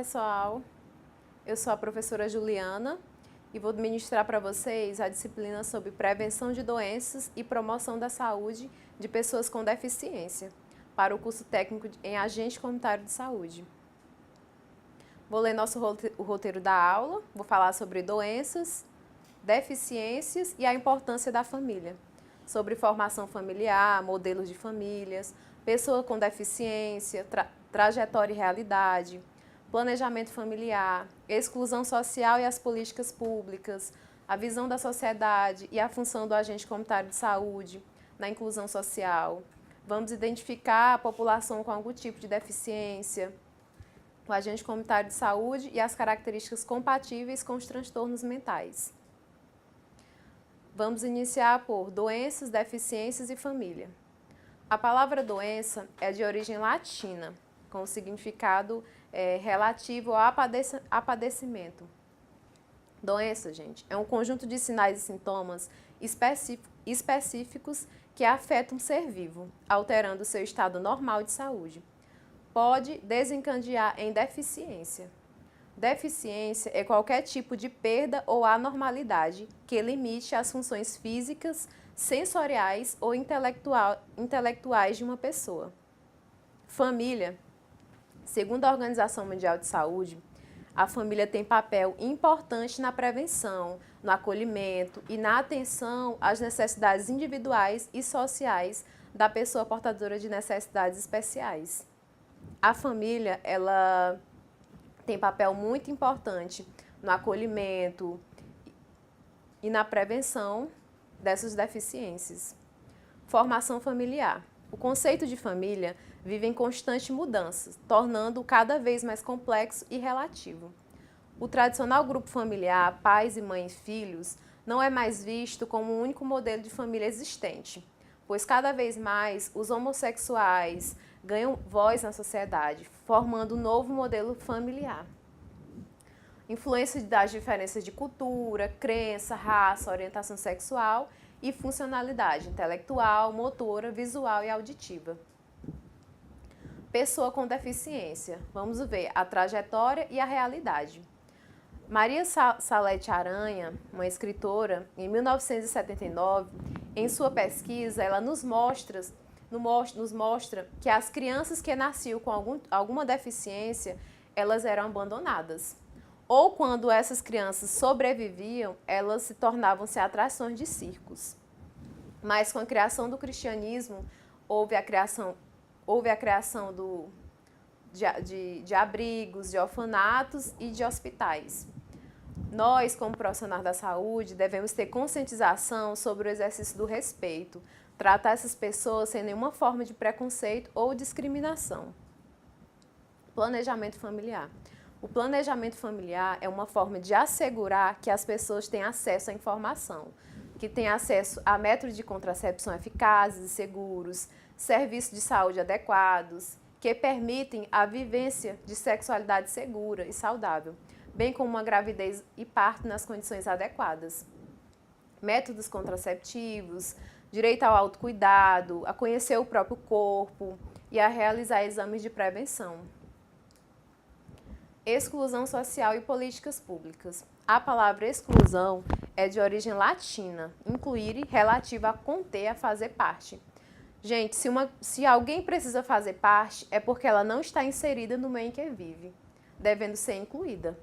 pessoal, eu sou a professora Juliana e vou ministrar para vocês a disciplina sobre prevenção de doenças e promoção da saúde de pessoas com deficiência, para o curso técnico em agente comunitário de saúde. Vou ler o roteiro da aula, vou falar sobre doenças, deficiências e a importância da família, sobre formação familiar, modelos de famílias, pessoa com deficiência, trajetória e realidade, planejamento familiar, exclusão social e as políticas públicas, a visão da sociedade e a função do agente comunitário de saúde na inclusão social. Vamos identificar a população com algum tipo de deficiência, o agente comunitário de saúde e as características compatíveis com os transtornos mentais. Vamos iniciar por doenças, deficiências e família. A palavra doença é de origem latina, com o significado relativo ao apadecimento. Doença, gente, é um conjunto de sinais e sintomas específicos que afetam um ser vivo, alterando seu estado normal de saúde. Pode desencadear em deficiência. Deficiência é qualquer tipo de perda ou anormalidade que limite as funções físicas, sensoriais ou intelectuais de uma pessoa. Família. Segundo a Organização Mundial de Saúde, a família tem papel importante na prevenção, no acolhimento e na atenção às necessidades individuais e sociais da pessoa portadora de necessidades especiais. A família, ela tem papel muito importante no acolhimento e na prevenção dessas deficiências. Formação familiar. O conceito de família vive em constante mudança, tornando-o cada vez mais complexo e relativo. O tradicional grupo familiar, pais e mães e filhos, não é mais visto como o único modelo de família existente, pois cada vez mais os homossexuais ganham voz na sociedade, formando um novo modelo familiar. Influência das diferenças de cultura, crença, raça, orientação sexual e funcionalidade intelectual, motora, visual e auditiva. Pessoa com deficiência. Vamos ver a trajetória e a realidade. Maria Salete Aranha, uma escritora, em 1979, em sua pesquisa, ela nos mostra que as crianças que nasciam com alguma deficiência, elas eram abandonadas. Ou quando essas crianças sobreviviam, elas se tornavam-se atrações de circos. Mas com a criação do cristianismo, houve a criação de abrigos, de orfanatos e de hospitais. Nós, como profissionais da saúde, devemos ter conscientização sobre o exercício do respeito, tratar essas pessoas sem nenhuma forma de preconceito ou discriminação. Planejamento familiar. O planejamento familiar é uma forma de assegurar que as pessoas têm acesso à informação, que têm acesso a métodos de contracepção eficazes e seguros, serviços de saúde adequados, que permitem a vivência de sexualidade segura e saudável, bem como uma gravidez e parto nas condições adequadas. Métodos contraceptivos, direito ao autocuidado, a conhecer o próprio corpo e a realizar exames de prevenção. Exclusão social e políticas públicas. A palavra exclusão é de origem latina, incluir, relativa a conter, a fazer parte. Gente, se alguém precisa fazer parte, é porque ela não está inserida no meio em que vive, devendo ser incluída.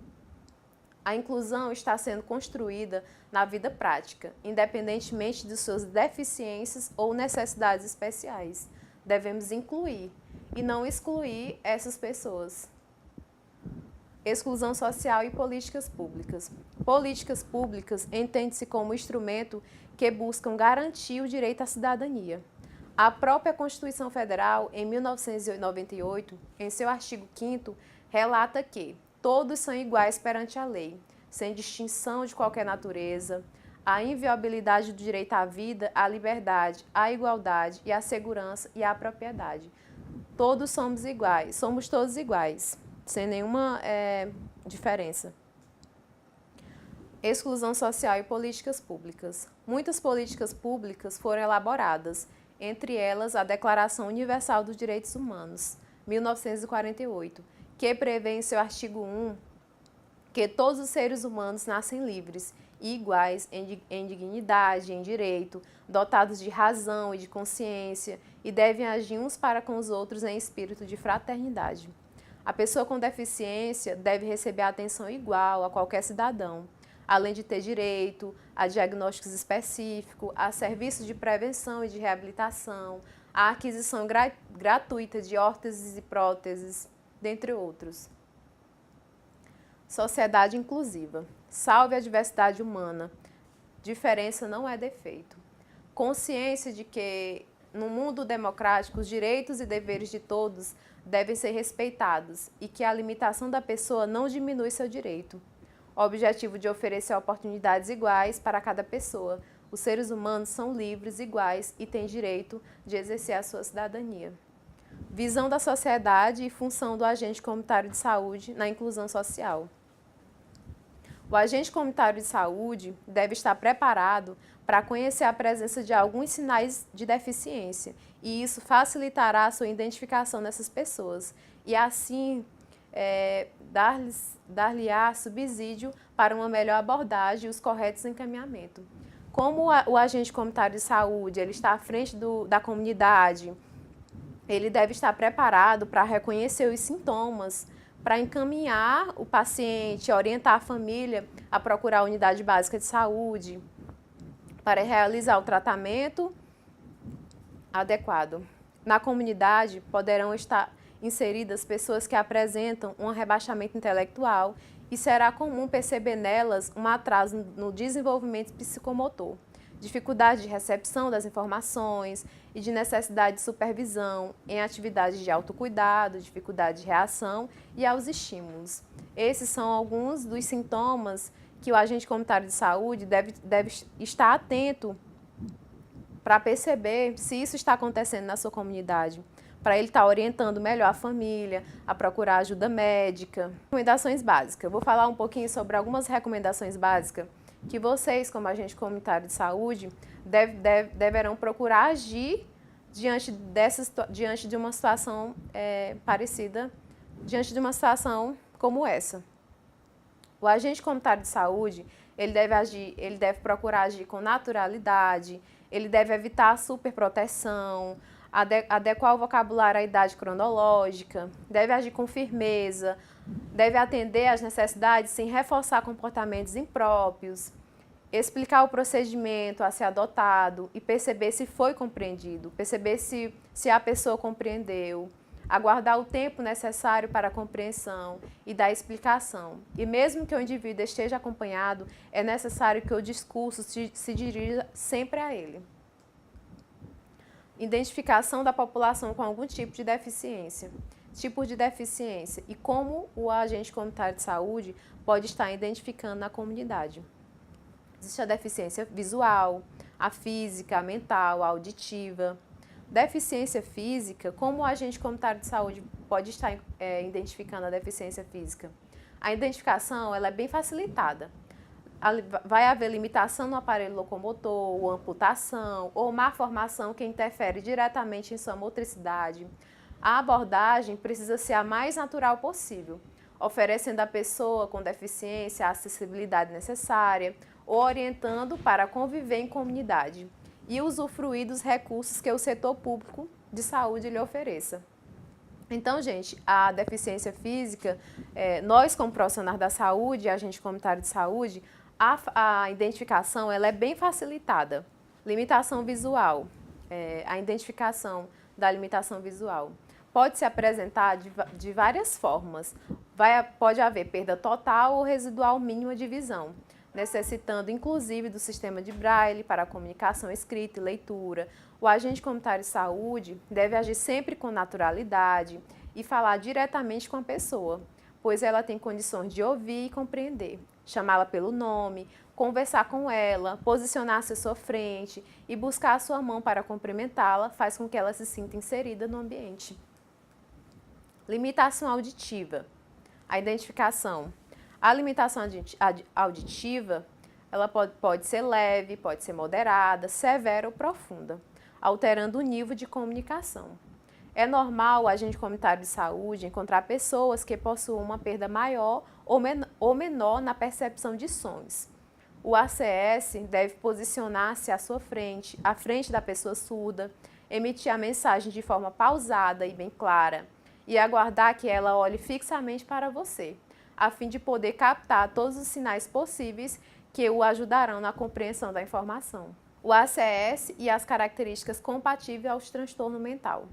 A inclusão está sendo construída na vida prática, independentemente de suas deficiências ou necessidades especiais. Devemos incluir e não excluir essas pessoas. Exclusão social e políticas públicas. Políticas públicas entende-se como instrumento que buscam garantir o direito à cidadania. A própria Constituição Federal, em 1998, em seu artigo 5º, relata que todos são iguais perante a lei, sem distinção de qualquer natureza, a inviolabilidade do direito à vida, à liberdade, à igualdade e à segurança e à propriedade. Todos somos iguais, somos todos iguais, sem nenhuma diferença. Exclusão social e políticas públicas. Muitas políticas públicas foram elaboradas, entre elas a Declaração Universal dos Direitos Humanos, 1948, que prevê em seu artigo 1 que todos os seres humanos nascem livres e iguais em dignidade, em direito, dotados de razão e de consciência e devem agir uns para com os outros em espírito de fraternidade. A pessoa com deficiência deve receber atenção igual a qualquer cidadão, além de ter direito a diagnósticos específicos, a serviços de prevenção e de reabilitação, a aquisição gratuita de órteses e próteses, dentre outros. Sociedade inclusiva. Salve a diversidade humana. Diferença não é defeito. Consciência de que, no mundo democrático, os direitos e deveres de todos devem ser respeitados e que a limitação da pessoa não diminui seu direito. O objetivo de oferecer oportunidades iguais para cada pessoa. Os seres humanos são livres, iguais e têm direito de exercer a sua cidadania. Visão da sociedade e função do agente comunitário de saúde na inclusão social. O agente comunitário de saúde deve estar preparado para conhecer a presença de alguns sinais de deficiência e isso facilitará a sua identificação dessas pessoas e assim dar-lhe-á subsídio para uma melhor abordagem e os corretos encaminhamentos. Como o agente comunitário de saúde ele está à frente da comunidade, ele deve estar preparado para reconhecer os sintomas, para encaminhar o paciente, orientar a família a procurar a unidade básica de saúde, para realizar o tratamento adequado. Na comunidade, poderão estar inseridas pessoas que apresentam um rebaixamento intelectual e será comum perceber nelas um atraso no desenvolvimento psicomotor, dificuldade de recepção das informações e de necessidade de supervisão em atividades de autocuidado, dificuldade de reação e aos estímulos. Esses são alguns dos sintomas que o agente comunitário de saúde deve estar atento para perceber se isso está acontecendo na sua comunidade, para ele estar orientando melhor a família, a procurar ajuda médica. Recomendações básicas. Eu vou falar um pouquinho sobre algumas recomendações básicas que vocês, como agente comunitário de saúde, deverão procurar agir diante de uma situação parecida, diante de uma situação como essa. O agente comunitário de saúde, ele deve procurar agir com naturalidade, ele deve evitar a superproteção, adequar o vocabulário à idade cronológica, deve agir com firmeza, deve atender às necessidades sem reforçar comportamentos impróprios, explicar o procedimento a ser adotado e perceber se foi compreendido, perceber se a pessoa compreendeu, aguardar o tempo necessário para a compreensão e dar explicação. E mesmo que o indivíduo esteja acompanhado, é necessário que o discurso se dirija sempre a ele. Identificação da população com algum tipo de deficiência. Tipos de deficiência e como o agente comunitário de saúde pode estar identificando na comunidade. Existe a deficiência visual, a física, a mental, a auditiva. Deficiência física, como o agente comunitário de saúde pode estar identificando a deficiência física? A identificação ela é bem facilitada. Vai haver limitação no aparelho locomotor, ou amputação, ou má formação que interfere diretamente em sua motricidade. A abordagem precisa ser a mais natural possível, oferecendo à pessoa com deficiência a acessibilidade necessária, ou orientando para conviver em comunidade e usufruir dos recursos que o setor público de saúde lhe ofereça. Então, gente, a deficiência física, nós como profissionais da saúde, agente comunitário de saúde, a identificação ela é bem facilitada. Limitação visual, a identificação da limitação visual. Pode se apresentar de várias formas. Pode haver perda total ou residual mínima de visão, necessitando inclusive do sistema de Braille para a comunicação escrita e leitura. O agente comunitário de saúde deve agir sempre com naturalidade e falar diretamente com a pessoa, pois ela tem condições de ouvir e compreender, chamá-la pelo nome, conversar com ela, posicionar-se à sua frente e buscar a sua mão para cumprimentá-la faz com que ela se sinta inserida no ambiente. Limitação auditiva. A identificação. A limitação auditiva, ela pode ser leve, pode ser moderada, severa ou profunda, alterando o nível de comunicação. É normal a gente, comunitário de saúde, encontrar pessoas que possuem uma perda maior ou menor na percepção de sons. O ACS deve posicionar-se à sua frente, à frente da pessoa surda, emitir a mensagem de forma pausada e bem clara e aguardar que ela olhe fixamente para você, a fim de poder captar todos os sinais possíveis que o ajudarão na compreensão da informação. O ACS e as características compatíveis ao transtorno mental.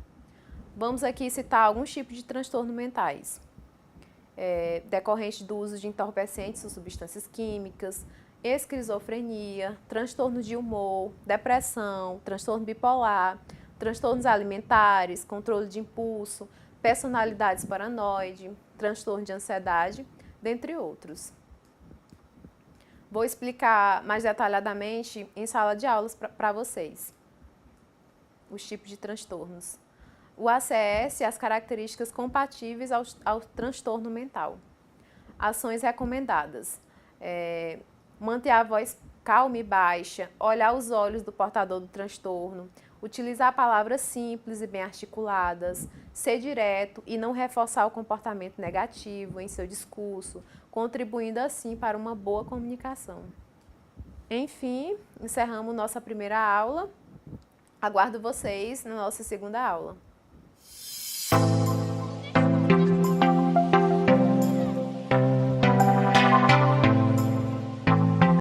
Vamos aqui citar alguns tipos de transtornos mentais. Decorrente do uso de entorpecentes ou substâncias químicas, esquizofrenia, transtorno de humor, depressão, transtorno bipolar, transtornos alimentares, controle de impulso, personalidades paranoide, transtorno de ansiedade, dentre outros. Vou explicar mais detalhadamente em sala de aulas para vocês os tipos de transtornos. O ACS e as características compatíveis ao transtorno mental. Ações recomendadas. Manter a voz calma e baixa, olhar os olhos do portador do transtorno, utilizar palavras simples e bem articuladas, ser direto e não reforçar o comportamento negativo em seu discurso, contribuindo assim para uma boa comunicação. Enfim, encerramos nossa primeira aula. Aguardo vocês na nossa segunda aula.